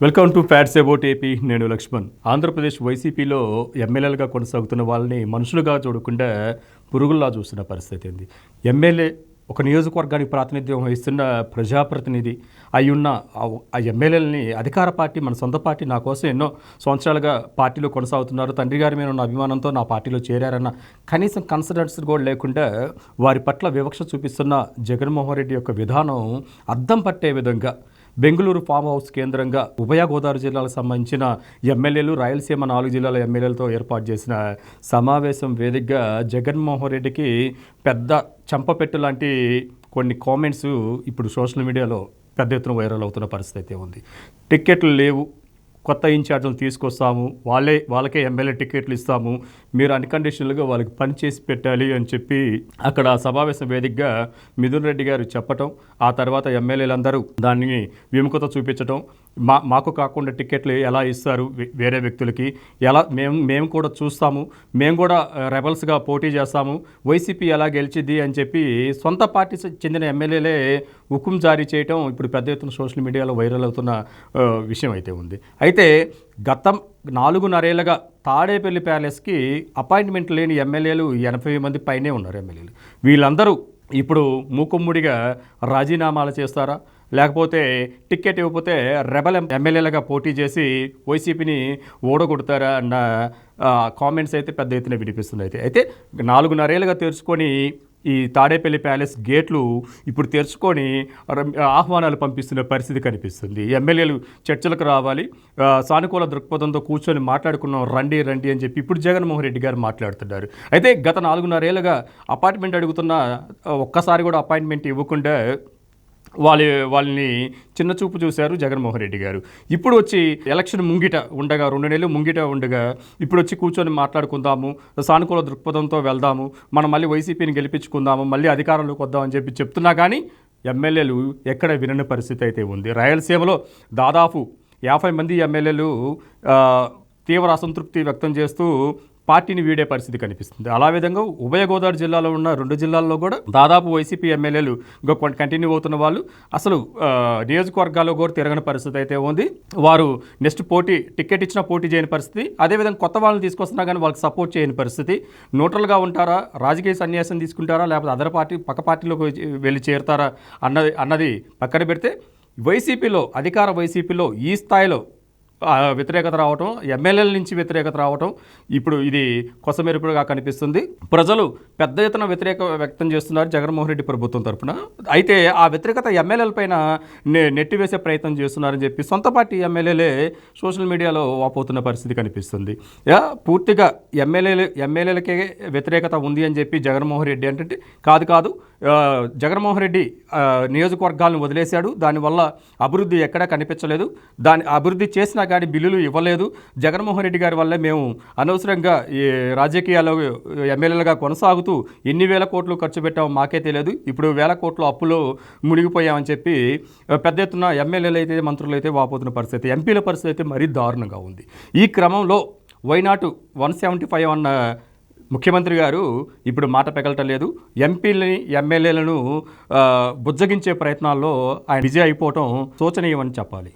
Welcome to fats about AP. నేను లక్ష్మణ్. ఆంధ్రప్రదేశ్ వైసీపీలో ఎమ్మెల్యేలుగా కొనసాగుతున్న వాళ్ళని మనుషులుగా చూడకుండా పురుగుల్లా చూస్తున్న పరిస్థితి ఉంది. ఎమ్మెల్యే ఒక నియోజకవర్గానికి ప్రాతినిధ్యం వహిస్తున్న ప్రజాప్రతినిధి అయ్యున్న ఆ ఎమ్మెల్యేలని అధికార పార్టీ, మన సొంత పార్టీ నా కోసం ఎన్నో సంవత్సరాలుగా పార్టీలో కొనసాగుతున్నారు, తండ్రి గారి మీద ఉన్న అభిమానంతో నా పార్టీలో చేరారన్న కనీసం కన్సిడరెన్స్ కూడా లేకుండా వారి పట్ల వివక్ష చూపిస్తున్న జగన్మోహన్ రెడ్డి యొక్క విధానం అద్దం పట్టే విధంగా బెంగళూరు ఫామ్ హౌస్ కేంద్రంగా ఉభయ గోదావరి జిల్లాలకు సంబంధించిన ఎమ్మెల్యేలు, రాయలసీమ 4 జిల్లాల ఎమ్మెల్యేలతో ఏర్పాటు చేసిన సమావేశం వేదికగా జగన్మోహన్ రెడ్డికి పెద్ద చంపపెట్టు లాంటి కొన్ని కామెంట్స్ ఇప్పుడు సోషల్ మీడియాలో పెద్ద ఎత్తున వైరల్ అవుతున్న పరిస్థితి అయితే ఉంది. టిక్కెట్లు లేవు, కొత్త ఇన్ఛార్జ్లను తీసుకొస్తాము, వాళ్ళకే ఎమ్మెల్యే టికెట్లు ఇస్తాము, మీరు అన్కండిషనల్గా వాళ్ళకి పని చేసి పెట్టాలి అని చెప్పి అక్కడ సమావేశం వేదికగా మిథున్ రెడ్డి గారు చెప్పటం, ఆ తర్వాత ఎమ్మెల్యేలందరూ దాన్ని విముఖత చూపించడం, మాకు కాకుండా టికెట్లు ఎలా ఇస్తారు వేరే వ్యక్తులకి, ఎలా మేము కూడా చూస్తాము, మేము కూడా రెబల్స్గా పోటీ చేస్తాము, వైసీపీ ఎలా గెలిచిద్ది అని చెప్పి సొంత పార్టీ చెందిన ఎమ్మెల్యేలే హుకుం జారీ చేయటం ఇప్పుడు పెద్ద ఎత్తున సోషల్ మీడియాలో వైరల్ అవుతున్న విషయం అయితే ఉంది. అయితే గతం 4.5 ఏళ్ళగా తాడేపల్లి ప్యాలెస్కి అపాయింట్మెంట్ లేని ఎమ్మెల్యేలు 80 మంది పైనే ఉన్నారు ఎమ్మెల్యేలు. వీళ్ళందరూ ఇప్పుడు మూకుమ్మడిగా రాజీనామాలు చేస్తారా, లేకపోతే టికెట్ ఇవ్వకపోతే రెబల్ ఎమ్మెల్యేలుగా పోటీ చేసి వైసీపీని ఓడగొడతారా అన్న కామెంట్స్ అయితే పెద్ద ఎత్తున వినిపిస్తుంది. అయితే 4.5 ఏళ్ళుగా తెరుచుకొని ఈ తాడేపల్లి ప్యాలెస్ గేట్లు ఇప్పుడు తెరుచుకొని ఆహ్వానాలు పంపిస్తున్న పరిస్థితి కనిపిస్తుంది. ఎమ్మెల్యేలు చర్చలకు రావాలి, సానుకూల దృక్పథంతో కూర్చొని మాట్లాడుకున్నాం, రండి అని చెప్పి ఇప్పుడు జగన్మోహన్ రెడ్డి గారు మాట్లాడుతున్నారు. అయితే గత 4.5 ఏళ్ళుగా అపాయింట్మెంట్ అడుగుతున్న ఒక్కసారి కూడా అపాయింట్మెంట్ ఇవ్వకుండా వాళ్ళని చిన్న చూపు చూశారు జగన్మోహన్ రెడ్డి గారు. ఇప్పుడు వచ్చి ఎలక్షన్ ముంగిట ఉండగా 2 నెలలు ముంగిట ఉండగా ఇప్పుడు వచ్చి కూర్చొని మాట్లాడుకుందాము, సానుకూల దృక్పథంతో వెళ్దాము, మనం మళ్ళీ వైసీపీని గెలిపించుకుందాము, మళ్ళీ అధికారంలోకి వద్దామని చెప్పి చెప్తున్నా కానీ ఎమ్మెల్యేలు ఎక్కడ వినని పరిస్థితి అయితే ఉంది. రాయలసీమలో దాదాపు 50 మంది ఎమ్మెల్యేలు తీవ్ర అసంతృప్తి వ్యక్తం చేస్తూ పార్టీని వీడే పరిస్థితి కనిపిస్తుంది. అలా విధంగా ఉభయ గోదావరి జిల్లాలో ఉన్న 2 జిల్లాల్లో కూడా దాదాపు వైసీపీ ఎమ్మెల్యేలు కంటిన్యూ అవుతున్న వాళ్ళు అసలు నియోజకవర్గాల్లో కూడా తిరగని పరిస్థితి అయితే ఉంది. వారు నెక్స్ట్ టికెట్ ఇచ్చినా పోటీ చేయని పరిస్థితి, అదేవిధంగా కొత్త వాళ్ళని తీసుకొస్తున్నా కానీ వాళ్ళకి సపోర్ట్ చేయని పరిస్థితి. న్యూట్రల్గా ఉంటారా, రాజకీయ సన్యాసం తీసుకుంటారా, లేకపోతే పక్క పార్టీలోకి వెళ్ళి చేరుతారా అన్నది పక్కన పెడితే అధికార వైసీపీలో ఈ స్థాయిలో వ్యతిరేకత రావటం, ఎమ్మెల్యేల నుంచి వ్యతిరేకత రావటం ఇప్పుడు ఇది కొసమెరుపుగా కనిపిస్తుంది. ప్రజలు పెద్ద ఎత్తున వ్యతిరేక వ్యక్తం చేస్తున్నారు జగన్మోహన్ రెడ్డి ప్రభుత్వం తరఫున. అయితే ఆ వ్యతిరేకత ఎమ్మెల్యేల పైన నెట్టివేసే ప్రయత్నం చేస్తున్నారని చెప్పి సొంత పార్టీ ఎమ్మెల్యేలే సోషల్ మీడియాలో వాపోతున్న పరిస్థితి కనిపిస్తుంది. పూర్తిగా ఎమ్మెల్యేలకే వ్యతిరేకత ఉంది అని చెప్పి జగన్మోహన్ రెడ్డి అంటే కాదు, జగన్మోహన్ రెడ్డి నియోజకవర్గాలను వదిలేశాడు, దానివల్ల అభివృద్ధి ఎక్కడా కనిపించలేదు, అభివృద్ధి చేసినా కానీ బిల్లులు ఇవ్వలేదు. జగన్మోహన్ రెడ్డి గారి వల్లే మేము అనవసరంగా ఈ రాజకీయాల్లో ఎమ్మెల్యేలుగా కొనసాగుతూ ఎన్ని వేల కోట్లు ఖర్చు పెట్టామో మాకే తెలియదు, ఇప్పుడు 1000 కోట్లు అప్పులో మునిగిపోయామని చెప్పి పెద్ద ఎత్తున ఎమ్మెల్యేలు అయితే మంత్రులు అయితే వాపోతున్న పరిస్థితి, ఎంపీల పరిస్థితి అయితే మరీ దారుణంగా ఉంది. ఈ క్రమంలో వైనాటు 175 అన్న ముఖ్యమంత్రి గారు ఇప్పుడు మాట పెగలటం లేదు. ఎంపీలని ఎమ్మెల్యేలను బుజ్జగించే ప్రయత్నాల్లో ఆయన బిజీ అయిపోవటం శోచనీయమని చెప్పాలి.